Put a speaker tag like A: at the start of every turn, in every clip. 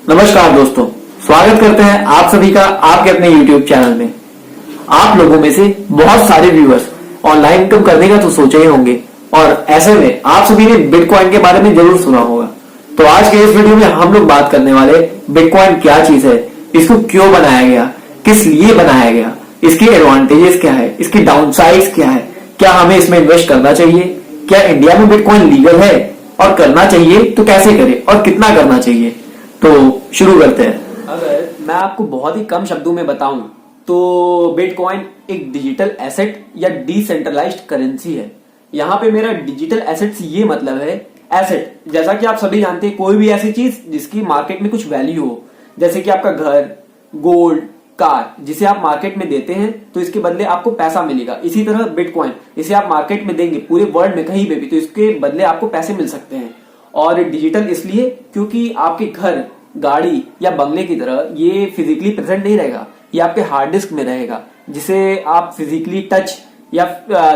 A: नमस्कार दोस्तों, स्वागत करते हैं आप सभी का आपके अपने YouTube चैनल में। आप लोगों में से बहुत सारे व्यूअर्स ऑनलाइन इनकम करने का तो सोचे ही होंगे और ऐसे में आप सभी ने बिटकॉइन के बारे में जरूर सुना होगा। तो आज के इस वीडियो में हम लोग बात करने वाले बिटकॉइन क्या चीज है, इसको क्यों बनाया गया, किस लिए बनाया गया, इसके एडवांटेजेस क्या है, इसकी डाउनसाइड्स क्या है, क्या हमें इसमें इन्वेस्ट करना चाहिए, क्या इंडिया में बिटकॉइन लीगल है और करना चाहिए तो कैसे करें और कितना करना चाहिए। तो शुरू करते हैं। अगर मैं आपको बहुत ही कम शब्दों में बताऊं तो बिटकॉइन एक डिजिटल एसेट या डिसेंट्रलाइज्ड करेंसी है। यहाँ पे मेरा डिजिटल एसेट से ये मतलब है, एसेट जैसा कि आप सभी जानते हैं कोई भी ऐसी चीज जिसकी मार्केट में कुछ वैल्यू हो, जैसे कि आपका घर, गोल्ड, कार, जिसे आप मार्केट में देते हैं तो इसके बदले आपको पैसा मिलेगा। इसी तरह बिटकॉइन, इसे आप मार्केट में देंगे पूरे वर्ल्ड में कहीं पे भी तो इसके बदले आपको पैसे मिल सकते हैं। और डिजिटल इसलिए क्योंकि आपके घर, गाड़ी या बंगले की तरह ये फिजिकली प्रेजेंट नहीं रहेगा, ये आपके हार्ड डिस्क में रहेगा जिसे आप फिजिकली टच या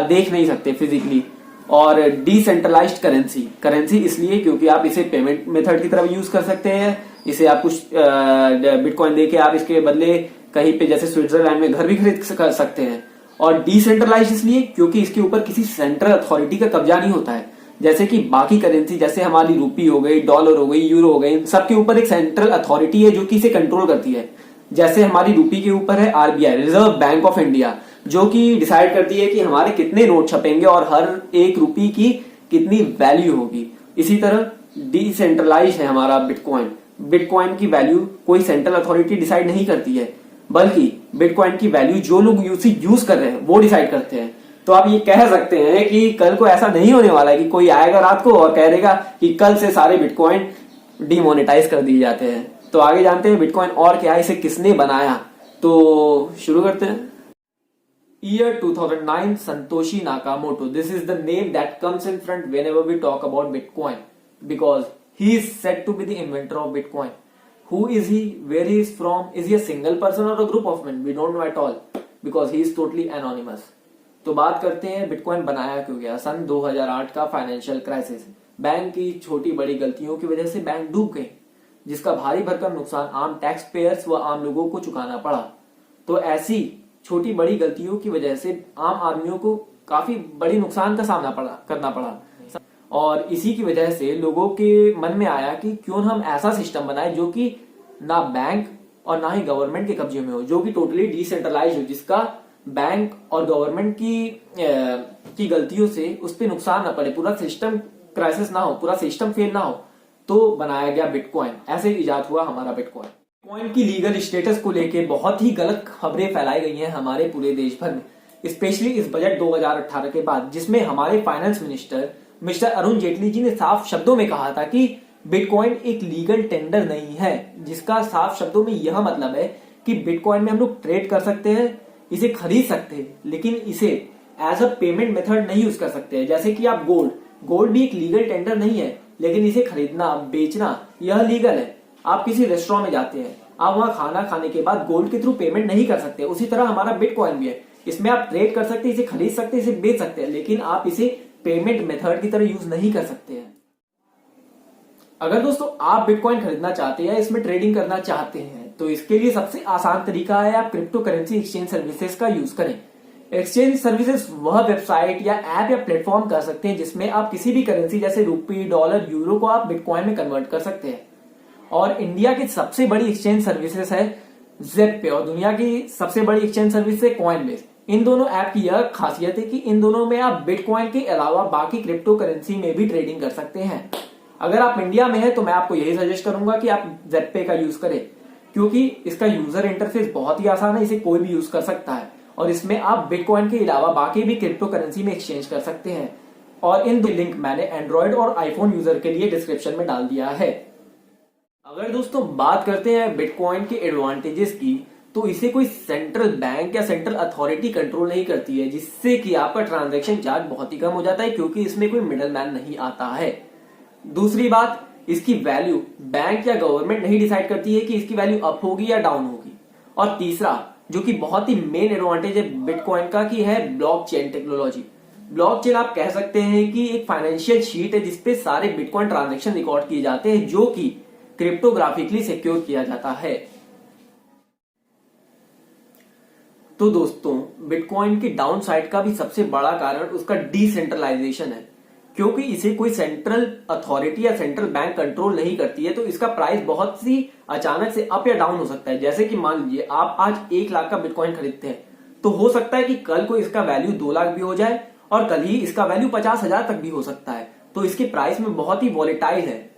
A: देख नहीं सकते फिजिकली। और डिसेंट्रलाइज्ड करेंसी इसलिए क्योंकि आप इसे पेमेंट मेथड की तरफ यूज कर सकते हैं। इसे आप कुछ बिटकॉइन देके आप इसके बदले कहीं पे जैसे स्विट्जरलैंड में घर भी खरीद सकते हैं। और डिसेंट्रलाइज्ड इसलिए क्योंकि इसके ऊपर किसी सेंट्रल अथॉरिटी का कब्जा नहीं होता है, जैसे कि बाकी करेंसी जैसे हमारी रुपी हो गई, डॉलर हो गई, यूरो हो गई, सबके ऊपर एक सेंट्रल अथॉरिटी है जो कि इसे कंट्रोल करती है। जैसे हमारी रुपी के ऊपर है RBI, reserve bank of India, जो कि डिसाइड करती है कि हमारे कितने नोट छपेंगे और हर एक रुपी की कितनी वैल्यू होगी। इसी तरह डिसेंट्रलाइज है हमारा बिटकॉइन। बिटकॉइन की वैल्यू कोई सेंट्रल अथॉरिटी डिसाइड नहीं करती है, बल्कि बिटकॉइन की वैल्यू जो लोग यूज कर रहे हैं वो डिसाइड करते हैं। तो आप ये कह सकते हैं कि कल को ऐसा नहीं होने वाला है कि कोई आएगा रात को और कह देगा कि कल से सारे बिटकॉइन डिमोनेटाइज कर दिए जाते हैं। तो आगे जानते हैं बिटकॉइन और क्या है, इसे किसने बनाया। तो शुरू करते हैं। Year 2009, Satoshi Nakamoto. This is the name that comes in front whenever we talk about Bitcoin, because he is said to be the inventor of Bitcoin. Who is he? Where he is from? Is he a single person or a group of men? We don't know at all because he is totally anonymous. तो बात करते हैं bitcoin बनाया क्यों गया। सन 2008 का financial crisis, bank की छोटी बड़ी गलतियों की वजह से बैंक डूब गए, जिसका भारी भरकम नुकसान आम टैक्स पेयर्स व आम लोगों को चुकाना पड़ा। तो ऐसी छोटी बड़ी गलतियों की वजह से आम आदमियों को काफी बड़ी नुकसान का सामना करना पड़ा। और इसी की वजह से लोगों के मन में आया कि क्यों हम ऐसा सिस्टम बनाए जो कि ना बैंक और ना ही गवर्नमेंट के कब्जे में हो, जो कि टोटली डिसेंट्रलाइज हो, जिसका बैंक और गवर्नमेंट की गलतियों से उस पर नुकसान ना पड़े, पूरा सिस्टम क्राइसिस ना हो, पूरा सिस्टम फेल ना हो। तो बनाया गया बिटकॉइन। ऐसे इजाद हुआ हमारा बिटकॉइन। बिटकॉइन की लीगल स्टेटस को लेके बहुत ही गलत खबरें फैलाई गई हैं हमारे पूरे देश भर में, स्पेशली इस बजट 2018 के बाद, जिसमें हमारे finance minister mister Arun Jaitley ji ने साफ शब्दों में कहा था कि बिटकॉइन एक लीगल टेंडर नहीं है, जिसका साफ शब्दों में यह मतलब है कि बिटकॉइन में हम लोग ट्रेड कर सकते हैं, इसे खरीद सकते हैं, लेकिन इसे एज अ पेमेंट मेथड नहीं यूज कर सकते हैं। जैसे कि आप गोल्ड भी एक लीगल टेंडर नहीं है, लेकिन इसे खरीदना बेचना यह लीगल है। आप किसी रेस्टोरेंट में जाते हैं, आप वहां खाना खाने के बाद गोल्ड के थ्रू पेमेंट नहीं कर सकते। उसी तरह हमारा बिटकॉइन भी है, इसमें आप ट्रेड कर सकते हैं, इसे खरीद सकते हैं, इसे बेच सकते हैं, लेकिन आप इसे पेमेंट मेथड की तरह यूज नहीं कर सकते हैं। अगर दोस्तों आप बिटकॉइन खरीदना चाहते हैं या इसमें ट्रेडिंग करना चाहते हैं तो इसके लिए सबसे आसान तरीका है आप क्रिप्टो करेंसी एक्सचेंज सर्विसेज का यूज करें। एक्सचेंज सर्विसेज वह वेबसाइट या ऐप या प्लेटफॉर्म कर सकते हैं जिसमें आप किसी भी करेंसी जैसे रुपी, डॉलर, यूरो को आप बिटकॉइन में कन्वर्ट कर सकते हैं। और इंडिया की सबसे बड़ी एक्सचेंज सर्विसेज है ज़ेप और दुनिया की सबसे बड़ी एक्सचेंज सर्विस है कॉइनबेस। इन दोनों ऐप की यह खासियत है कि इन दोनों में आप बिटकॉइन के अलावा बाकी क्रिप्टो करेंसी में भी ट्रेडिंग कर सकते हैं। अगर आप इंडिया में हैं तो मैं आपको यही सजेस्ट करूंगा कि आप ज़ेप का यूज करें, क्योंकि इसका यूजर इंटरफेस बहुत ही आसान है, इसे कोई भी यूज कर सकता है और इसमें आप बिटकॉइन के अलावा बाकी भी क्रिप्टो करेंसी में एक्सचेंज कर सकते हैं। और इन दो लिंक मैंने एंड्रॉइड और आईफोन यूजर के लिए डिस्क्रिप्शन में डाल दिया है। अगर दोस्तों बात करते हैं बिटकॉइन के एडवांटेजेस की, तो इसे कोई सेंट्रल बैंक या सेंट्रल अथॉरिटी कंट्रोल नहीं करती है, जिससे कि आपका ट्रांजैक्शन चार्ज बहुत ही कम हो जाता है क्योंकि इसमें कोई मिडल मैन नहीं आता है। दूसरी बात, इसकी वैल्यू बैंक या गवर्नमेंट नहीं डिसाइड करती है कि इसकी वैल्यू अप होगी या डाउन होगी। और तीसरा, जो कि बहुत ही मेन एडवांटेज है बिटकॉइन का, की है ब्लॉकचेन टेक्नोलॉजी। ब्लॉकचेन आप कह सकते हैं कि एक फाइनेंशियल शीट है जिसपे सारे बिटकॉइन ट्रांजैक्शन रिकॉर्ड किए जाते हैं, जो कि क्रिप्टोग्राफिकली सिक्योर किया जाता है। तो दोस्तों, बिटकॉइन की डाउन साइड का भी सबसे बड़ा कारण उसका डिसेंट्रलाइजेशन है, क्योंकि इसे कोई सेंट्रल अथॉरिटी या सेंट्रल बैंक कंट्रोल नहीं करती है, तो इसका प्राइस बहुत सी अचानक से अप या डाउन हो सकता है। जैसे कि मान लीजिए आप आज 1 लाख का बिटकॉइन खरीदते हैं, तो हो सकता है कि कल को इसका वैल्यू 2 लाख भी हो जाए और कल ही इसका वैल्यू 50,000 तक भी हो सकता है। तो इसके प्राइस में बहुत ही वॉलेटाइल है।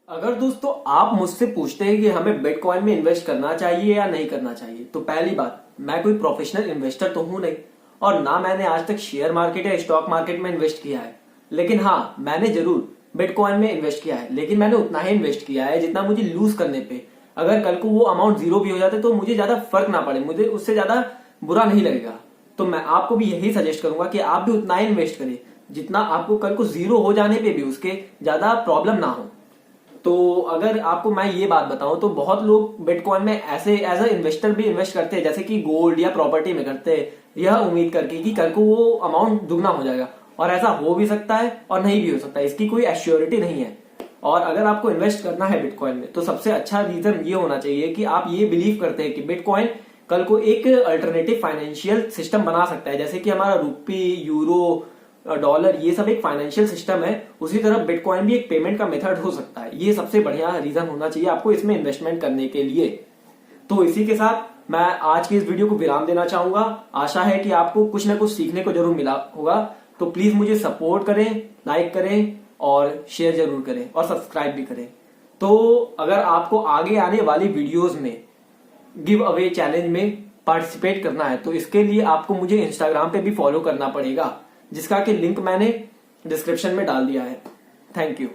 A: अगर दोस्तों आप मुझसे पूछते हैं कि हमें बिटकॉइन में इन्वेस्ट करना चाहिए या नहीं करना चाहिए, तो पहली बात, मैं कोई प्रोफेशनल इन्वेस्टर तो हूं नहीं और ना मैंने आज तक शेयर मार्केट या स्टॉक मार्केट में इन्वेस्ट किया है। लेकिन हाँ, मैंने जरूर बिटकॉइन में इन्वेस्ट किया है, लेकिन मैंने उतना ही इन्वेस्ट किया है जितना मुझे लूज करने पे, अगर कल को वो अमाउंट जीरो भी हो जाते तो मुझे ज्यादा फर्क ना पड़े, मुझे उससे ज्यादा बुरा नहीं लगेगा। तो मैं आपको भी यही सजेस्ट करूंगा कि आप भी उतना ही इन्वेस्ट करें जितना आपको कल को जीरो हो जाने पे भी उसके ज्यादा प्रॉब्लम ना हो। तो अगर आपको मैं ये बात बताऊं तो बहुत लोग बिटकॉइन में ऐसे एज अ इन्वेस्टर भी इन्वेस्ट करते हैं, जैसे कि गोल्ड या प्रॉपर्टी में करते हैं, यह उम्मीद करके कि कल को वो अमाउंट दुगना हो जाएगा। और ऐसा हो भी सकता है और नहीं भी हो सकता है, इसकी कोई एश्योरिटी नहीं है। और अगर आपको इन्वेस्ट करना है बिटकॉइन में, तो सबसे अच्छा रीजन ये होना चाहिए कि आप ये बिलीव करते हैं कि बिटकॉइन कल को एक अल्टरनेटिव फाइनेंशियल सिस्टम बना सकता है। जैसे कि हमारा रुपी, यूरो, डॉलर, ये सब एक फाइनेंशियल सिस्टम है, उसी तरह बिटकॉइन भी एक पेमेंट का मेथड हो सकता है। ये सबसे बढ़िया रीजन होना चाहिए आपको इसमें इन्वेस्टमेंट करने के लिए। तो इसी के साथ मैं आज की इस वीडियो को विराम देना चाहूंगा। आशा है कि आपको कुछ ना कुछ सीखने को जरूर मिला होगा। तो प्लीज मुझे सपोर्ट करें, लाइक करें और शेयर जरूर करें और सब्सक्राइब भी करें। तो अगर आपको आगे आने वाली वीडियोस में गिव अवे चैलेंज में पार्टिसिपेट करना है, तो इसके लिए आपको मुझे इंस्टाग्राम पे भी फॉलो करना पड़ेगा, जिसका कि लिंक मैंने डिस्क्रिप्शन में डाल दिया है। Thank you.